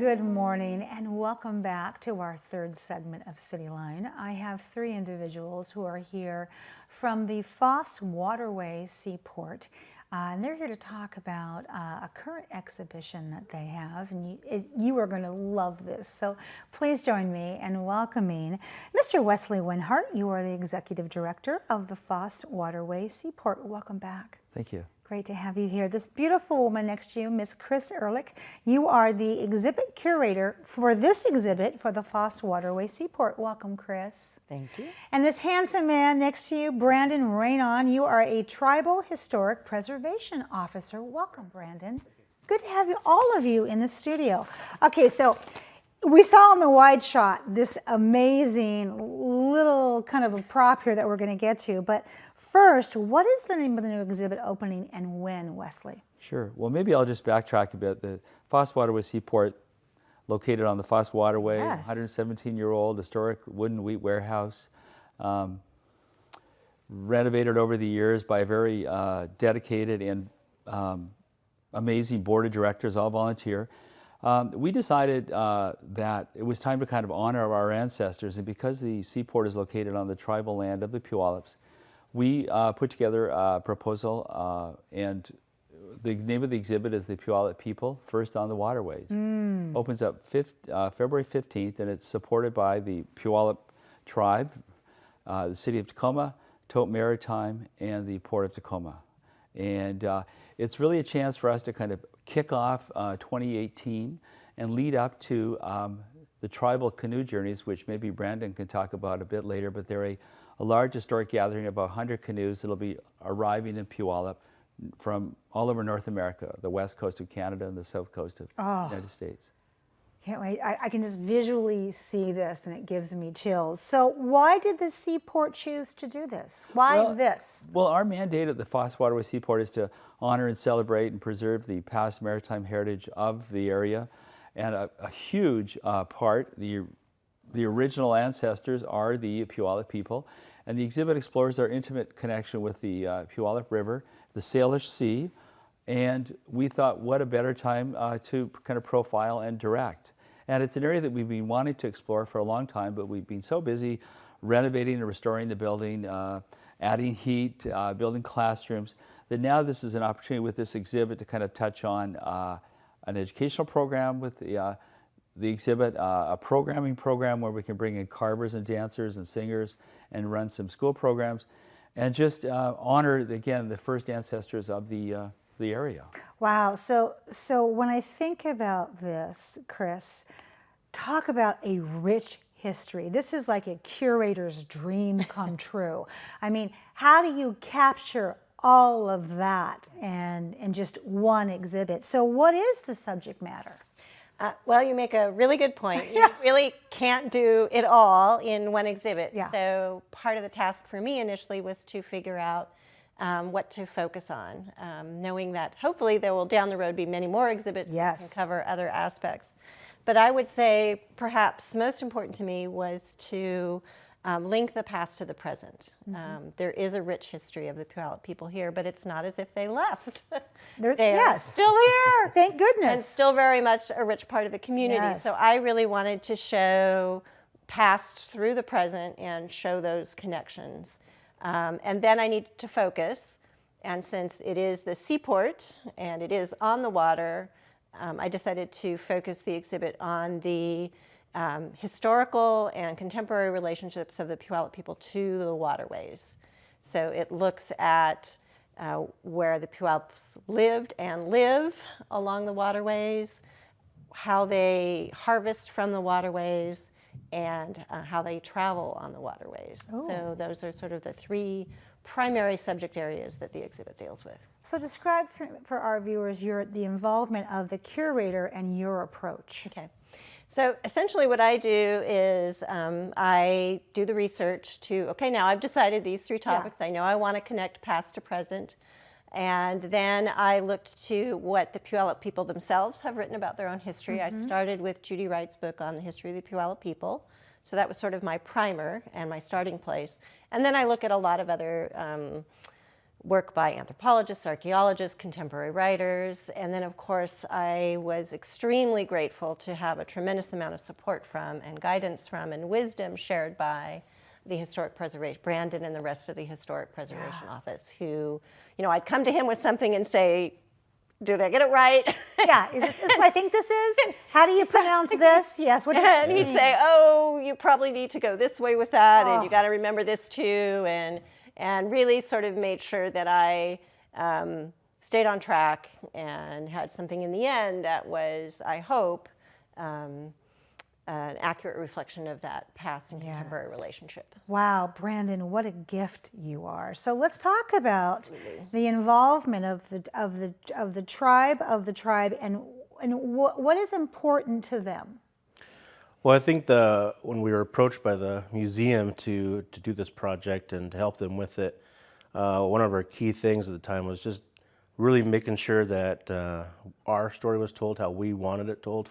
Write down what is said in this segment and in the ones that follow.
Good morning and welcome back to our third segment of CityLine. I have three individuals who are here from the Foss Waterway Seaport. And they're here to talk about a current exhibition that they have, and you are going to love this. So please join me in welcoming Mr. Wesley Winhart. You are the Executive Director of the Foss Waterway Seaport. Welcome back. Thank you. Great to have you here. This beautiful woman next to you, Miss Chris Ehrlich, you are the exhibit curator for this exhibit for the Foss Waterway Seaport. Welcome, Chris. Thank you. And this handsome man next to you, Brandon Raynon, you are a Tribal Historic Preservation Officer. Welcome, Brandon. Good to have you, all of you, in the studio. Okay, so we saw on the wide shot this amazing little kind of a prop here that we're going to get to, but first, what is the name of the new exhibit opening and when, Wesley? Sure. Well, maybe I'll just backtrack a bit. The Foss Waterway Seaport, located on the Foss Waterway, Yes. 117-year-old historic wooden wheat warehouse, renovated over the years by a very dedicated and amazing board of directors, all volunteer. We decided that it was time to kind of honor our ancestors, and because the seaport is located on the tribal land of the Puyallups, we put together a proposal, and the name of the exhibit is The Puyallup People, First on the Waterways. Opens up February 15th, and it's supported by the Puyallup tribe, the city of Tacoma, Maritime, and the port of Tacoma. And it's really a chance for us to kind of kick off 2018 and lead up to the tribal canoe journeys, which maybe Brandon can talk about a bit later, but they're a large historic gathering of about 100 canoes that'll be arriving in Puyallup from all over North America, the west coast of Canada and the south coast of the United States. Can't wait. I can just visually see this and it gives me chills. So why did the seaport choose to do this? Why this? Well, our mandate at the Foss Waterway Seaport is to honor and celebrate and preserve the past maritime heritage of the area. And a huge part, the original ancestors are the Puyallup people. And the exhibit explores our intimate connection with the Puyallup River, the Salish Sea, and we thought, what a better time to kind of profile and direct. And it's an area that we've been wanting to explore for a long time, but we've been so busy renovating and restoring the building, adding heat, building classrooms, that now this is an opportunity with this exhibit to kind of touch on an educational program with the exhibit, a programming program where we can bring in carvers and dancers and singers and run some school programs, and just honor, again, the first ancestors of the area. Wow. So when I think about this, Chris, talk about a rich history. This is like a curator's dream come true. I mean, how do you capture all of that in just one exhibit? So what is the subject matter? Well, you make a really good point. You really can't do it all in one exhibit. Yeah. So part of the task for me initially was to figure out what to focus on, knowing that hopefully there will down the road be many more exhibits that can cover other aspects. But I would say perhaps most important to me was to link the past to the present. There is a rich history of the Puyallup people here, but it's not as if they left. They're still here. Thank goodness. And still very much a rich part of the community. Yes. So I really wanted to show past through the present and show those connections. And then I needed to focus. And since it is the seaport and it is on the water, I decided to focus the exhibit on the historical and contemporary relationships of the Puyallup people to the waterways. So it looks at where the Puyallups lived and live along the waterways, how they harvest from the waterways, and how they travel on the waterways. So those are sort of the three primary subject areas that the exhibit deals with. So describe for our viewers the involvement of the curator and your approach. Okay. So essentially what I do is I do the research to, okay, now I've decided these three topics. I know I want to connect past to present. And then I looked to what the Puyallup people themselves have written about their own history. I started with Judy Wright's book on the history of the Puyallup people. So that was sort of my primer and my starting place. And then I look at a lot of other work by anthropologists, archaeologists, contemporary writers. And then, of course, I was extremely grateful to have a tremendous amount of support from and guidance from and wisdom shared by the Historic Preservation, Brandon and the rest of the Historic Preservation Office, who, I'd come to him with something and say, did I get it right? Yeah, is this what I think this is? How do you pronounce this? Yes, what is this? And he'd say, oh, you probably need to go this way with that, and you got to remember this too, and really sort of made sure that I stayed on track and had something in the end that was, I hope, an accurate reflection of that past and contemporary relationship. Wow, Brandon, what a gift you are. So let's talk about the involvement of the tribe, and what is important to them. Well, I think when we were approached by the museum to do this project and to help them with it, one of our key things at the time was just really making sure that our story was told how we wanted it told.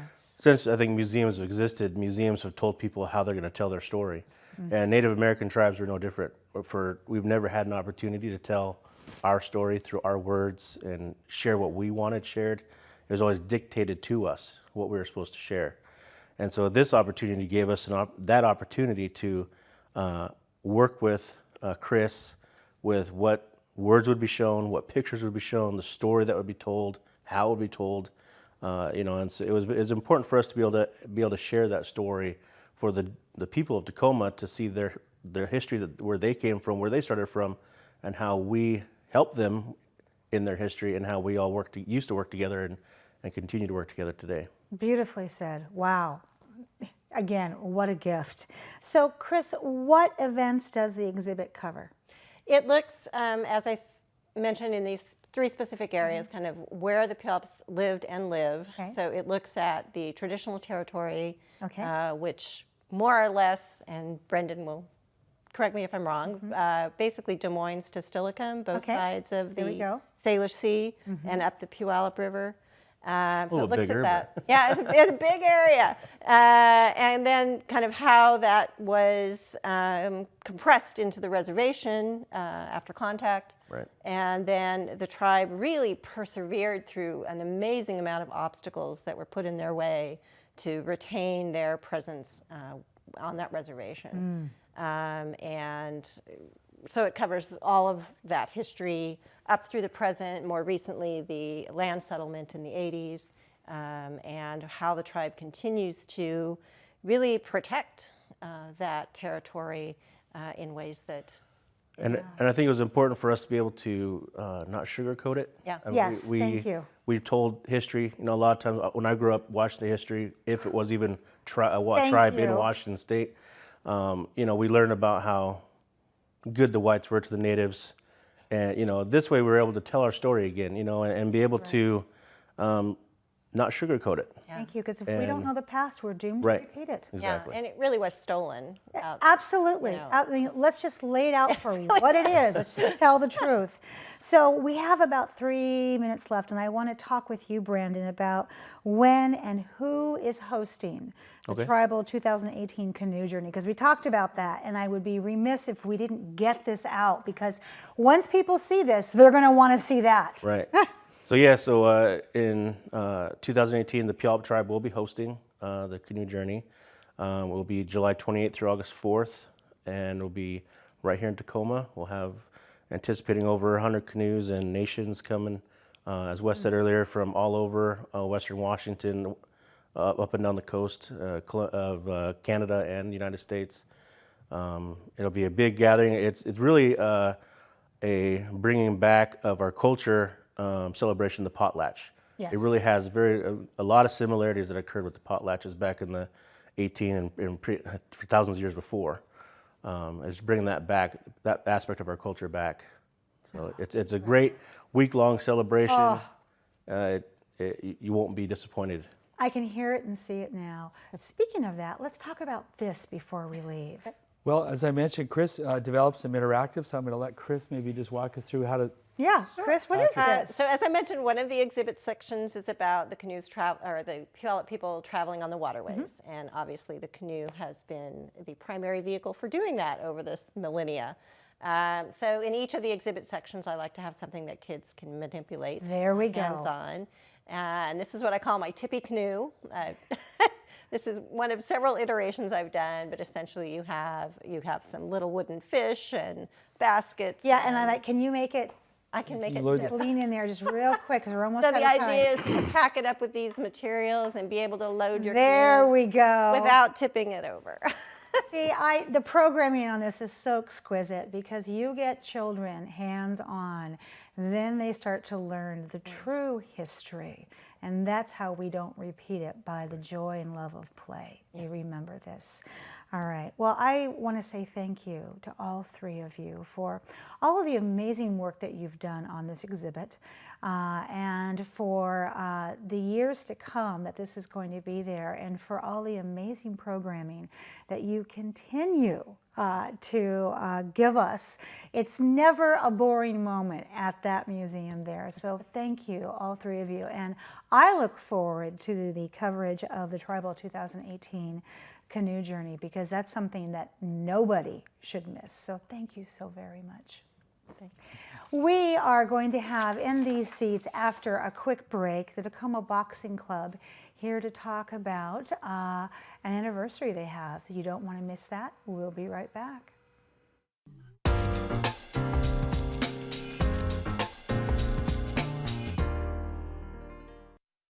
Since I think museums have existed, museums have told people how they're going to tell their story. And Native American tribes are no different. We've never had an opportunity to tell our story through our words and share what we wanted shared. It was always dictated to us what we were supposed to share. And so this opportunity gave us that opportunity to work with Chris with what words would be shown, what pictures would be shown, the story that would be told, how it would be told, and so it was important for us to be able to share that story for the people of Tacoma to see their history, where they came from, where they started from, and how we helped them in their history, and how we all used to work together and continue to work together today. Beautifully said. Wow. Again, what a gift. So, Chris, what events does the exhibit cover? It looks, as I mentioned, in these 3 specific areas, kind of where the Puyallups lived and live. Okay. So it looks at the traditional territory, Okay. which more or less, and Brendan will correct me if I'm wrong, basically Des Moines to Steilacoom, both sides of There we the go. Salish Sea and up the Puyallup River. So it looks bigger, at that. Yeah, it's a big area. And then kind of how that was compressed into the reservation after contact. Right. And then the tribe really persevered through an amazing amount of obstacles that were put in their way to retain their presence on that reservation. And so it covers all of that history up through the present, more recently the land settlement in the 80s, and how the tribe continues to really protect that territory in ways that... And I think it was important for us to be able to not sugarcoat it. Yeah. I mean, Yes, thank you. We told history. A lot of times when I grew up watching the history, if it was even a Thank tribe in you. Washington State, we learned about how good the whites were to the natives. And, this way we were able to tell our story again, and be able to not sugarcoat it. Thank you, because if we don't know the past, we're doomed to Right. repeat it. Exactly. Yeah, and it really was stolen. Absolutely. you know. I mean, let's just lay it out for what it is. Let's just tell the truth. So we have about 3 minutes left, and I want to talk with you, Brandon, about when and who is hosting the Tribal 2018 Canoe Journey, because we talked about that, and I would be remiss if we didn't get this out, because once people see this, they're going to want to see that. Right. So in 2018, the Puyallup tribe will be hosting the canoe journey. It will be July 28th through August 4th, and it'll be right here in Tacoma. We'll have anticipating over 100 canoes and nations coming, as Wes said earlier, from all over Western Washington, up and down the coast of Canada and the United States. It'll be a big gathering. It's really a bringing back of our culture celebration, the potlatch. Yes. It really has a lot of similarities that occurred with the potlatches back in the 18 and for thousands of years before. It's bringing that back, that aspect of our culture back. So it's a great week-long celebration. You won't be disappointed. I can hear it and see it now. Speaking of that, let's talk about this before we leave. Well, as I mentioned, Chris developed some interactive, so I'm going to let Chris maybe just walk us through how to... Yeah, Chris, what is this? So as I mentioned, one of the exhibit sections is about the canoes or the Puyallup people traveling on the waterways, and obviously the canoe has been the primary vehicle for doing that over this millennia. So in each of the exhibit sections, I like to have something that kids can manipulate. There we go. Hands-on. And this is what I call my tippy canoe. This is one of several iterations I've done, but essentially you have some little wooden fish and baskets. Yeah, and I like, can you make it? I can make it Just too. lean in there just real quick because we're almost So out the of time. idea is to pack it up with these materials and be able to load your There canoe we go. without tipping it over. See, the programming on this is so exquisite because you get children hands-on, then they start to learn the true history. And that's how we don't repeat it, by the joy and love of play. You remember this. All right. Well, I want to say thank you to all three of you for all of the amazing work that you've done on this exhibit and for the years to come that this is going to be there, and for all the amazing programming that you continue to give us. It's never a boring moment at that museum there. So thank you, all three of you. And I look forward to the coverage of the Tribal 2018 canoe journey, because that's something that nobody should miss. So thank you so very much. We are going to have in these seats, after a quick break, the Tacoma Boxing Club here to talk about an anniversary they have. You don't want to miss that. We'll be right back.